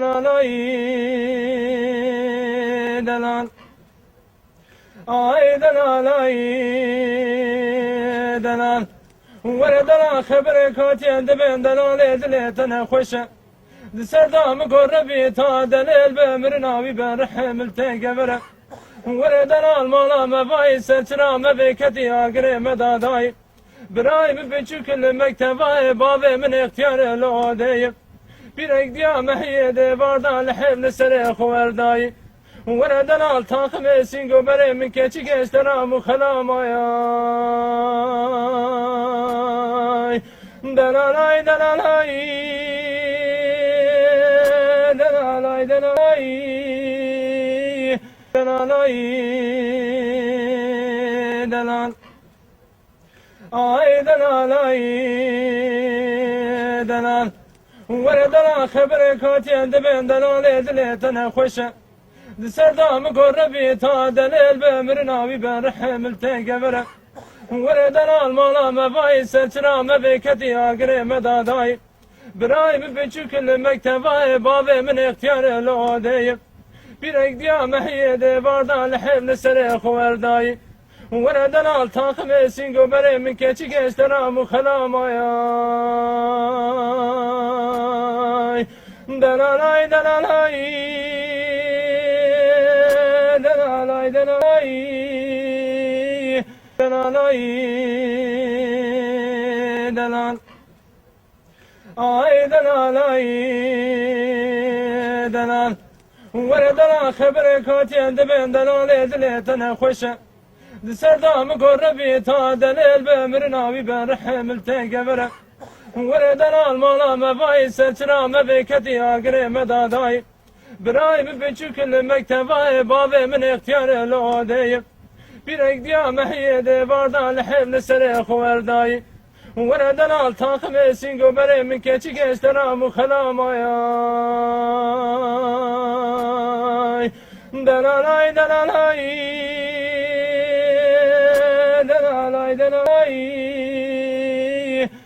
delalay delal ay delalay delal ورد لا خبر كاتين دبن دلال دلتنا خوشه سردام قربي تا دليل بمرناوي برحم التقبره ورد لا المالا مباي سرچرا مبكتي اغري مداداي براي بچوك المكتبه باب من اختيار الودي بيرك ديا محيد باردا لحبل سر خورداي ورد لا تاخم سينغو بري من كچي گشترا مخلامايا delalay delalay delalay delalay delalay delal ay delalay delal ورد لا خبر كاتين دبن دلال دلتنا خوشه سردام قربي تا دليل بمرناوي برحم التقبره ورد المالا مباي سرچرا مبكتي اغري مداداي براي بچوك المكتبه باب من اختيار الودي بيرك ديا محيد باردا لحبل سر خورداي ورد التاخم سينغو بري من كچي گشترا مخلامايا دلالاي دلالاي دلالاي دلالاي delalay delal ay delalay delal ورد لا خبر كاتين دبن دلال دلتنا خوشه سردام قربي تا دليل بمرناوي برحم التقبره ورد المالا مباي سرچرا مبكتي اغري مداداي براي بچوك المكتبه باب من اختيار الودي بيرك ديا محيد باردا لحبل سر خورداي ورد التاخم سينغو بري من كچي گشترا مخلامايا delalay delalay delalay delalay